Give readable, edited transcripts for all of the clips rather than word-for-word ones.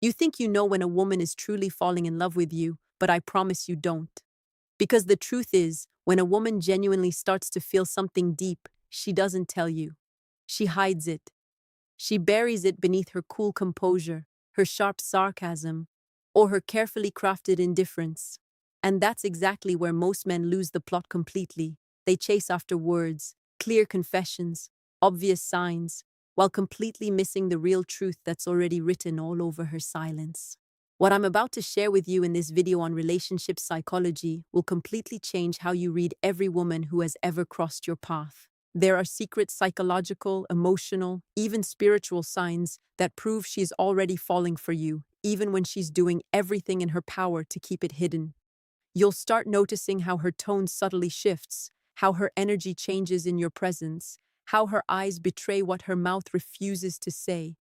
You think you know when a woman is truly falling in love with you, but I promise you don't. Because the truth is, when a woman genuinely starts to feel something deep, she doesn't tell you. She hides it. She buries it beneath her cool composure, her sharp sarcasm, or her carefully crafted indifference. And that's exactly where most men lose the plot completely. They chase after words, clear confessions, obvious signs, while completely missing the real truth that's already written all over her silence. What I'm about to share with you in this video on relationship psychology will completely change how you read every woman who has ever crossed your path. There are secret psychological, emotional, even spiritual signs that prove she's already falling for you, even when she's doing everything in her power to keep it hidden. You'll start noticing how her tone subtly shifts, how her energy changes in your presence, how her eyes betray what her mouth refuses to say.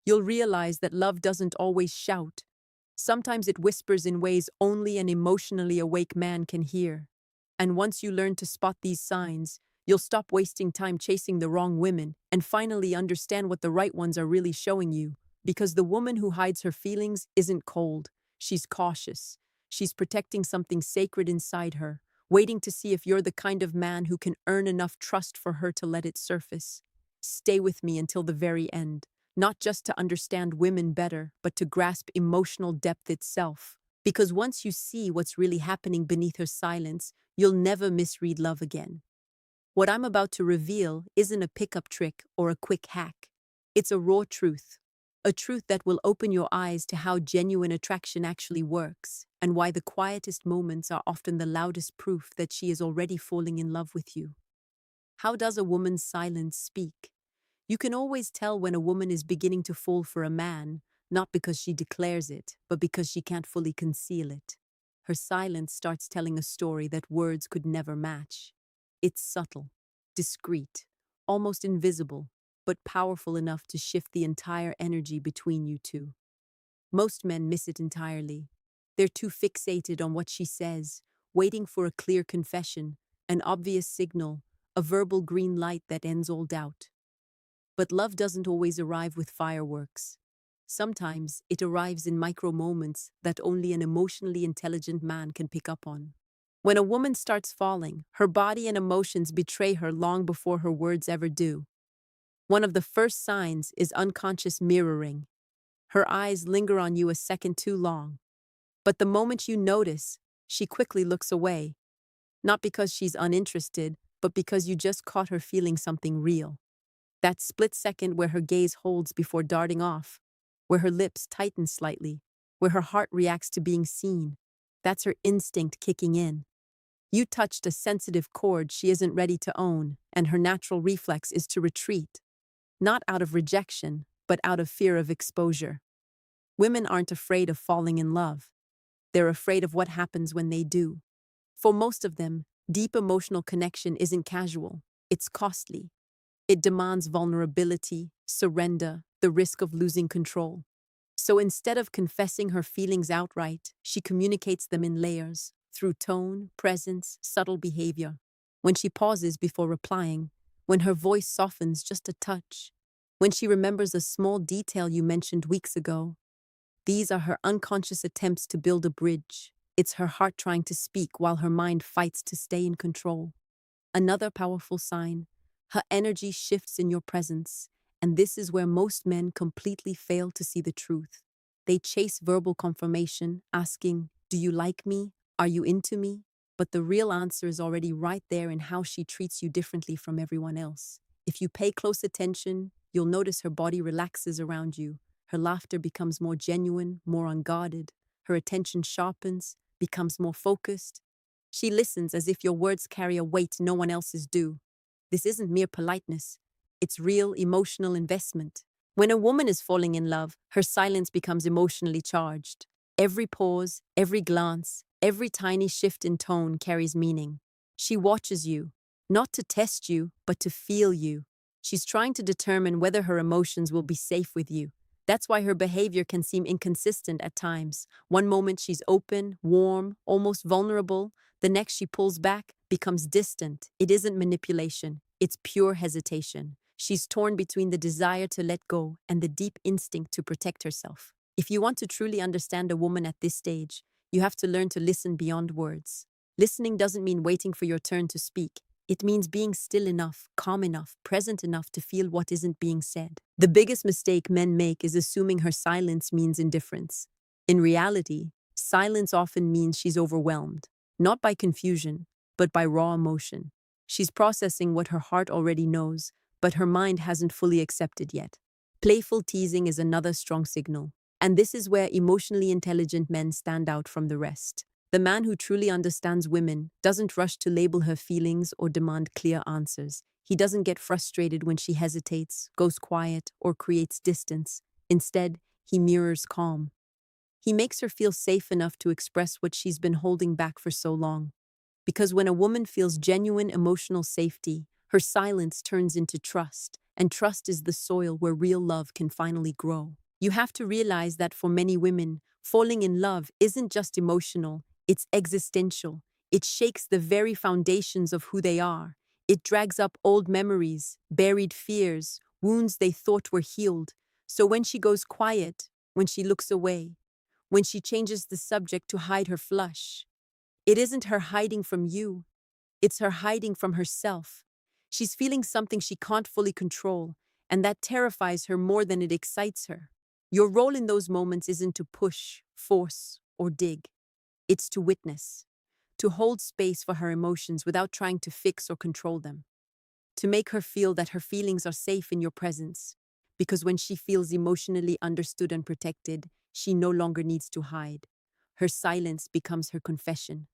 You'll realize that love doesn't always shout. Sometimes it whispers in ways only an emotionally awake man can hear. And once you learn to spot these signs, you'll stop wasting time chasing the wrong women and finally understand what the right ones are really showing you. Because the woman who hides her feelings isn't cold, she's cautious. She's protecting something sacred inside her, waiting to see if you're the kind of man who can earn enough trust for her to let it surface. Stay with me until the very end, not just to understand women better, but to grasp emotional depth itself. Because once you see what's really happening beneath her silence, you'll never misread love again. What I'm about to reveal isn't a pickup trick or a quick hack. It's a raw truth. A truth that will open your eyes to how genuine attraction actually works, and why the quietest moments are often the loudest proof that she is already falling in love with you. How does a woman's silence speak? You can always tell when a woman is beginning to fall for a man, not because she declares it, but because she can't fully conceal it. Her silence starts telling a story that words could never match. It's subtle, discreet, almost invisible, but powerful enough to shift the entire energy between you two. Most men miss it entirely. They're too fixated on what she says, waiting for a clear confession, an obvious signal, a verbal green light that ends all doubt. But love doesn't always arrive with fireworks. Sometimes it arrives in micro moments that only an emotionally intelligent man can pick up on. When a woman starts falling, her body and emotions betray her long before her words ever do. One of the first signs is unconscious mirroring. Her eyes linger on you a second too long. But the moment you notice, she quickly looks away. Not because she's uninterested, but because you just caught her feeling something real. That split second where her gaze holds before darting off, where her lips tighten slightly, where her heart reacts to being seen. That's her instinct kicking in. You touched a sensitive chord she isn't ready to own, and her natural reflex is to retreat. Not out of rejection, but out of fear of exposure. Women aren't afraid of falling in love. They're afraid of what happens when they do. For most of them, deep emotional connection isn't casual, it's costly. It demands vulnerability, surrender, the risk of losing control. So instead of confessing her feelings outright, she communicates them in layers, through tone, presence, subtle behavior. When she pauses before replying, when her voice softens just a touch, when she remembers a small detail you mentioned weeks ago. These are her unconscious attempts to build a bridge. It's her heart trying to speak while her mind fights to stay in control. Another powerful sign, her energy shifts in your presence, and this is where most men completely fail to see the truth. They chase verbal confirmation, asking, "Do you like me? Are you into me?" But the real answer is already right there in how she treats you differently from everyone else. If you pay close attention, you'll notice her body relaxes around you. Her laughter becomes more genuine, more unguarded. Her attention sharpens, becomes more focused. She listens as if your words carry a weight no one else's do. This isn't mere politeness. It's real emotional investment. When a woman is falling in love, her silence becomes emotionally charged. Every pause, every glance, every tiny shift in tone carries meaning. She watches you, not to test you, but to feel you. She's trying to determine whether her emotions will be safe with you. That's why her behavior can seem inconsistent at times. One moment she's open, warm, almost vulnerable. The next she pulls back, becomes distant. It isn't manipulation, it's pure hesitation. She's torn between the desire to let go and the deep instinct to protect herself. If you want to truly understand a woman at this stage, you have to learn to listen beyond words. Listening doesn't mean waiting for your turn to speak. It means being still enough, calm enough, present enough to feel what isn't being said. The biggest mistake men make is assuming her silence means indifference. In reality, silence often means she's overwhelmed, not by confusion, but by raw emotion. She's processing what her heart already knows, but her mind hasn't fully accepted yet. Playful teasing is another strong signal, and this is where emotionally intelligent men stand out from the rest. The man who truly understands women doesn't rush to label her feelings or demand clear answers. He doesn't get frustrated when she hesitates, goes quiet, or creates distance. Instead, he mirrors calm. He makes her feel safe enough to express what she's been holding back for so long. Because when a woman feels genuine emotional safety, her silence turns into trust, and trust is the soil where real love can finally grow. You have to realize that for many women, falling in love isn't just emotional, it's existential. It shakes the very foundations of who they are. It drags up old memories, buried fears, wounds they thought were healed. So when she goes quiet, when she looks away, when she changes the subject to hide her flush, it isn't her hiding from you, it's her hiding from herself. She's feeling something she can't fully control, and that terrifies her more than it excites her. Your role in those moments isn't to push, force, or dig. It's to witness, to hold space for her emotions without trying to fix or control them, to make her feel that her feelings are safe in your presence. Because when she feels emotionally understood and protected, she no longer needs to hide. Her silence becomes her confession.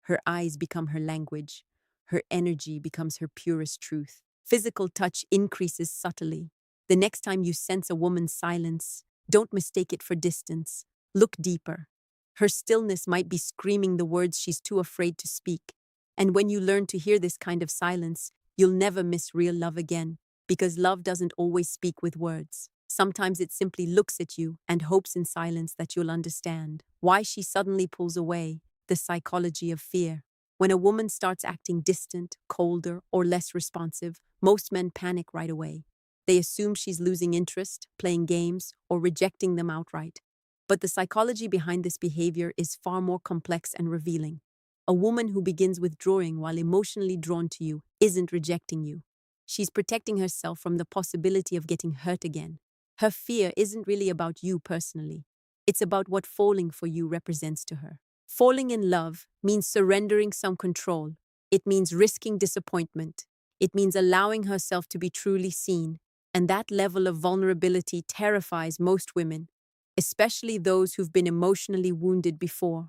Her eyes become her language. Her energy becomes her purest truth. Physical touch increases subtly. The next time you sense a woman's silence, don't mistake it for distance. Look deeper. Her stillness might be screaming the words she's too afraid to speak. And when you learn to hear this kind of silence, you'll never miss real love again, because love doesn't always speak with words. Sometimes it simply looks at you and hopes in silence that you'll understand why she suddenly pulls away. The psychology of fear. When a woman starts acting distant, colder, or less responsive, most men panic right away. They assume she's losing interest, playing games, or rejecting them outright. But the psychology behind this behavior is far more complex and revealing. A woman who begins withdrawing while emotionally drawn to you isn't rejecting you. She's protecting herself from the possibility of getting hurt again. Her fear isn't really about you personally. It's about what falling for you represents to her. Falling in love means surrendering some control. It means risking disappointment. It means allowing herself to be truly seen. And that level of vulnerability terrifies most women, especially those who've been emotionally wounded before.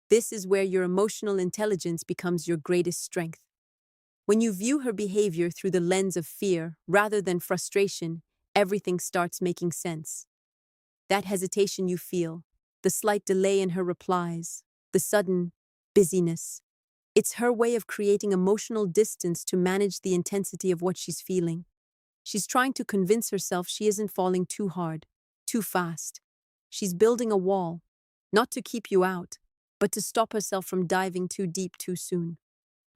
This is where your emotional intelligence becomes your greatest strength. When you view her behavior through the lens of fear rather than frustration, everything starts making sense. That hesitation you feel, the slight delay in her replies, the sudden busyness. It's her way of creating emotional distance to manage the intensity of what she's feeling. She's trying to convince herself she isn't falling too hard, too fast. She's building a wall, not to keep you out, but to stop herself from diving too deep too soon.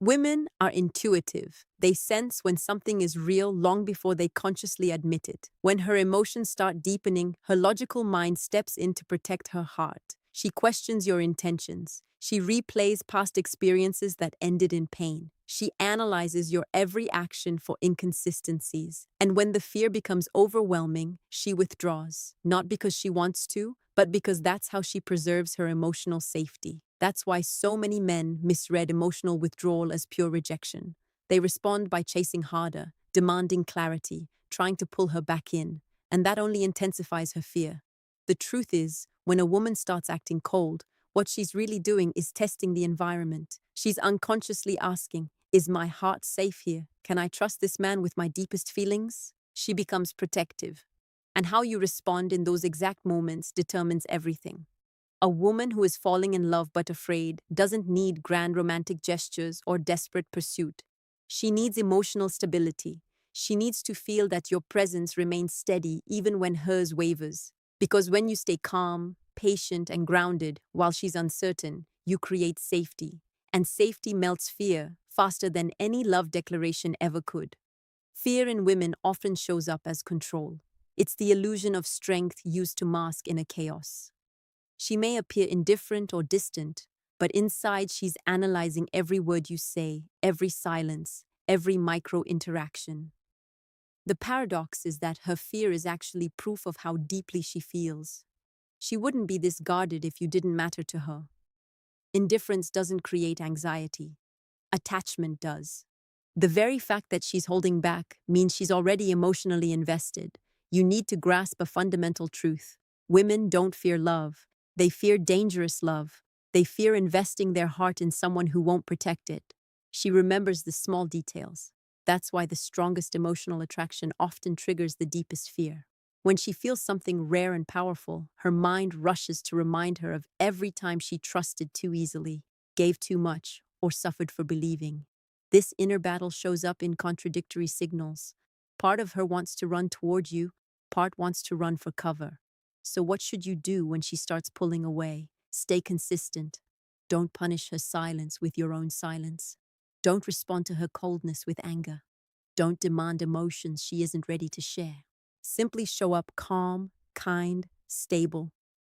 Women are intuitive. They sense when something is real long before they consciously admit it. When her emotions start deepening, her logical mind steps in to protect her heart. She questions your intentions. She replays past experiences that ended in pain. She analyzes your every action for inconsistencies. And when the fear becomes overwhelming, she withdraws. Not because she wants to, but because that's how she preserves her emotional safety. That's why so many men misread emotional withdrawal as pure rejection. They respond by chasing harder, demanding clarity, trying to pull her back in, and that only intensifies her fear. The truth is, when a woman starts acting cold, what she's really doing is testing the environment. She's unconsciously asking, is my heart safe here? Can I trust this man with my deepest feelings? She becomes protective. And how you respond in those exact moments determines everything. A woman who is falling in love but afraid doesn't need grand romantic gestures or desperate pursuit. She needs emotional stability. She needs to feel that your presence remains steady even when hers wavers. Because when you stay calm, patient, and grounded while she's uncertain, you create safety. And safety melts fear faster than any love declaration ever could. Fear in women often shows up as control. It's the illusion of strength used to mask inner chaos. She may appear indifferent or distant, but inside she's analyzing every word you say, every silence, every micro interaction. The paradox is that her fear is actually proof of how deeply she feels. She wouldn't be this guarded if you didn't matter to her. Indifference doesn't create anxiety. Attachment does. The very fact that she's holding back means she's already emotionally invested. You need to grasp a fundamental truth. Women don't fear love. They fear dangerous love. They fear investing their heart in someone who won't protect it. She remembers the small details. That's why the strongest emotional attraction often triggers the deepest fear. When she feels something rare and powerful, her mind rushes to remind her of every time she trusted too easily, gave too much, or suffered for believing. This inner battle shows up in contradictory signals. Part of her wants to run toward you, part wants to run for cover. So what should you do when she starts pulling away? Stay consistent. Don't punish her silence with your own silence. Don't respond to her coldness with anger. Don't demand emotions she isn't ready to share. Simply show up calm, kind, stable.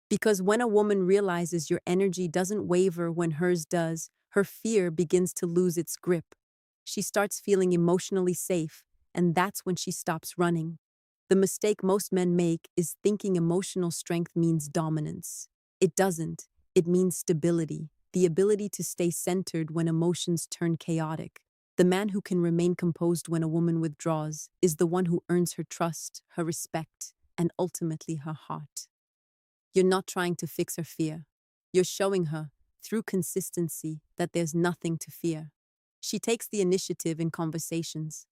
Because when a woman realizes your energy doesn't waver when hers does, her fear begins to lose its grip. She starts feeling emotionally safe, and that's when she stops running. The mistake most men make is thinking emotional strength means dominance. It doesn't. It means stability, the ability to stay centered when emotions turn chaotic. The man who can remain composed when a woman withdraws is the one who earns her trust, her respect, and ultimately her heart. You're not trying to fix her fear. You're showing her, through consistency, that there's nothing to fear. She takes the initiative in conversations.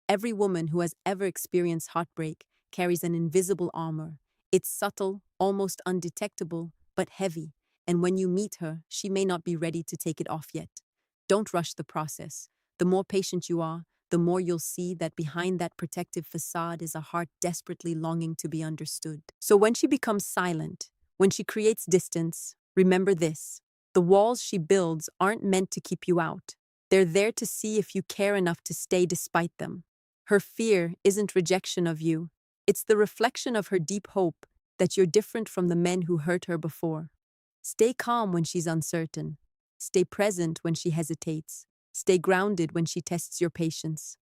Every woman who has ever experienced heartbreak carries an invisible armor. It's subtle, almost undetectable, but heavy. And when you meet her, she may not be ready to take it off yet. Don't rush the process. The more patient you are, the more you'll see that behind that protective facade is a heart desperately longing to be understood. So when she becomes silent, when she creates distance, remember this. The walls she builds aren't meant to keep you out. They're there to see if you care enough to stay despite them. Her fear isn't rejection of you. It's the reflection of her deep hope that you're different from the men who hurt her before. Stay calm when she's uncertain. Stay present when she hesitates. Stay grounded when she tests your patience.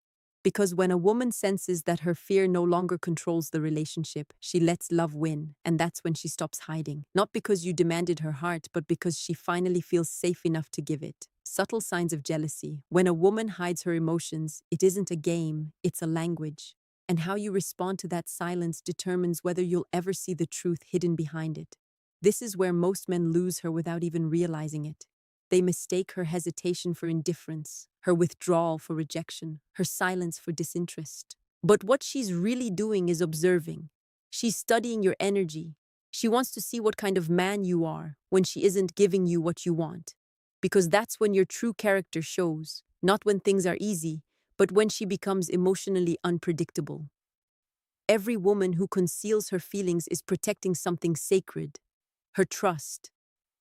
Because when a woman senses that her fear no longer controls the relationship, she lets love win, and that's when she stops hiding. Not because you demanded her heart, but because she finally feels safe enough to give it. Subtle signs of jealousy. When a woman hides her emotions, it isn't a game, it's a language. And how you respond to that silence determines whether you'll ever see the truth hidden behind it. This is where most men lose her without even realizing it. They mistake her hesitation for indifference, her withdrawal for rejection, her silence for disinterest. But what she's really doing is observing. She's studying your energy. She wants to see what kind of man you are when she isn't giving you what you want. Because that's when your true character shows, not when things are easy, but when she becomes emotionally unpredictable. Every woman who conceals her feelings is protecting something sacred, her trust.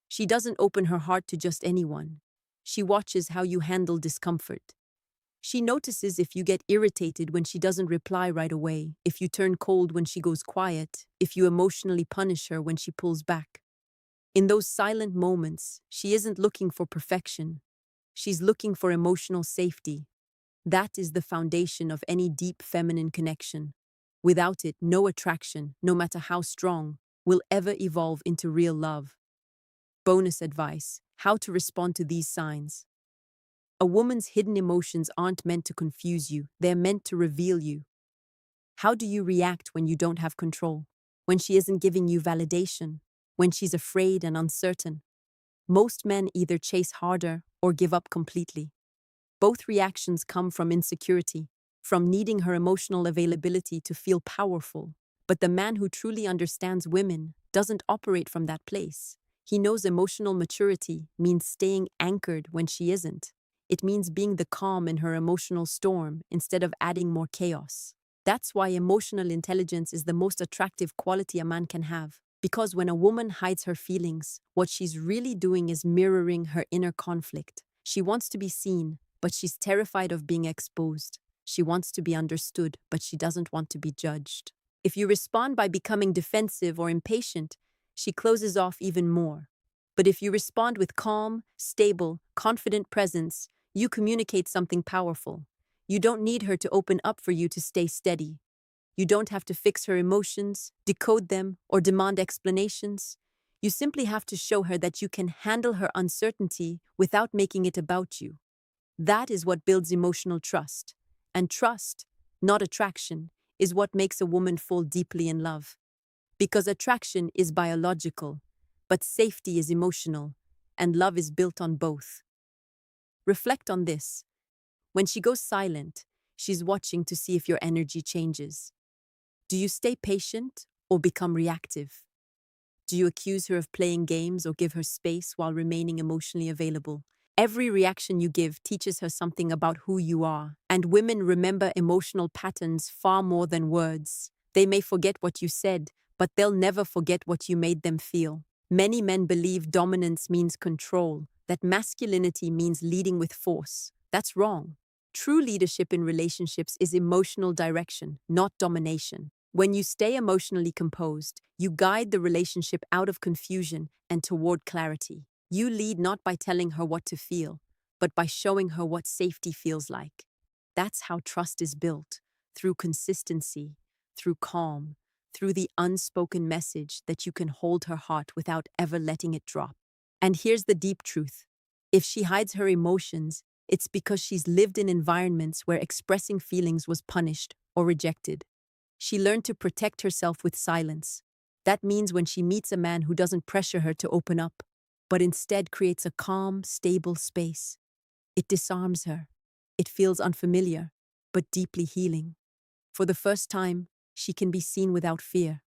She doesn't open her heart to just anyone. She watches how you handle discomfort. She notices if you get irritated when she doesn't reply right away, if you turn cold when she goes quiet, if you emotionally punish her when she pulls back. In those silent moments, she isn't looking for perfection. She's looking for emotional safety. That is the foundation of any deep feminine connection. Without it, no attraction, no matter how strong, will ever evolve into real love. Bonus advice: how to respond to these signs. A woman's hidden emotions aren't meant to confuse you, they're meant to reveal you. How do you react when you don't have control? When she isn't giving you validation? When she's afraid and uncertain? Most men either chase harder or give up completely. Both reactions come from insecurity, from needing her emotional availability to feel powerful. But the man who truly understands women doesn't operate from that place. He knows emotional maturity means staying anchored when she isn't. It means being the calm in her emotional storm instead of adding more chaos. That's why emotional intelligence is the most attractive quality a man can have. Because when a woman hides her feelings, what she's really doing is mirroring her inner conflict. She wants to be seen, but she's terrified of being exposed. She wants to be understood, but she doesn't want to be judged. If you respond by becoming defensive or impatient, she closes off even more. But if you respond with calm, stable, confident presence, you communicate something powerful. You don't need her to open up for you to stay steady. You don't have to fix her emotions, decode them, or demand explanations. You simply have to show her that you can handle her uncertainty without making it about you. That is what builds emotional trust. And trust, not attraction, is what makes a woman fall deeply in love. Because attraction is biological, but safety is emotional, and love is built on both. Reflect on this. When she goes silent, she's watching to see if your energy changes. Do you stay patient or become reactive? Do you accuse her of playing games or give her space while remaining emotionally available? Every reaction you give teaches her something about who you are, and women remember emotional patterns far more than words. They may forget what you said, but they'll never forget what you made them feel. Many men believe dominance means control, that masculinity means leading with force. That's wrong. True leadership in relationships is emotional direction, not domination. When you stay emotionally composed, you guide the relationship out of confusion and toward clarity. You lead not by telling her what to feel, but by showing her what safety feels like. That's how trust is built, through consistency, through calm, through the unspoken message that you can hold her heart without ever letting it drop. And here's the deep truth. If she hides her emotions, it's because she's lived in environments where expressing feelings was punished or rejected. She learned to protect herself with silence. That means when she meets a man who doesn't pressure her to open up, but instead creates a calm, stable space, it disarms her. It feels unfamiliar, but deeply healing. For the first time, she can be seen without fear.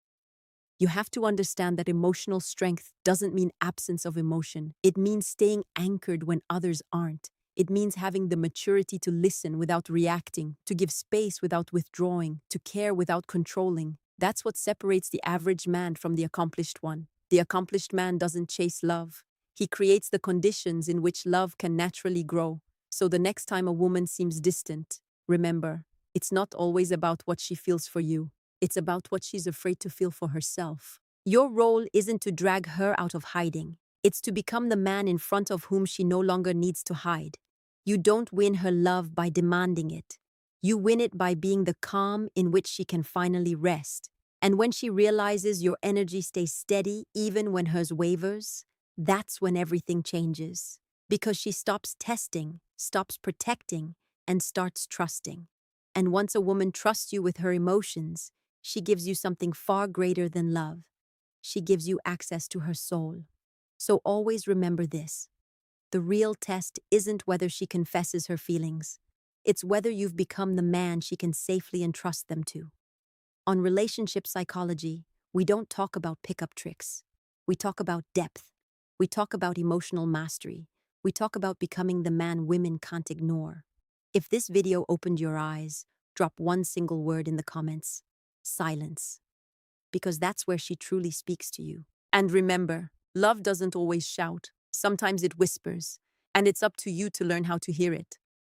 You have to understand that emotional strength doesn't mean absence of emotion. It means staying anchored when others aren't. It means having the maturity to listen without reacting, to give space without withdrawing, to care without controlling. That's what separates the average man from the accomplished one. The accomplished man doesn't chase love. He creates the conditions in which love can naturally grow. So the next time a woman seems distant, remember, it's not always about what she feels for you. It's about what she's afraid to feel for herself. Your role isn't to drag her out of hiding. It's to become the man in front of whom she no longer needs to hide. You don't win her love by demanding it. You win it by being the calm in which she can finally rest. And when she realizes your energy stays steady even when hers wavers, that's when everything changes. Because she stops testing, stops protecting, and starts trusting. And once a woman trusts you with her emotions, she gives you something far greater than love. She gives you access to her soul. So always remember this. The real test isn't whether she confesses her feelings. It's whether you've become the man she can safely entrust them to. On relationship psychology, we don't talk about pickup tricks. We talk about depth. We talk about emotional mastery. We talk about becoming the man women can't ignore. If this video opened your eyes, drop one single word in the comments. Silence. Because that's where she truly speaks to you. And remember, love doesn't always shout. Sometimes it whispers. And it's up to you to learn how to hear it.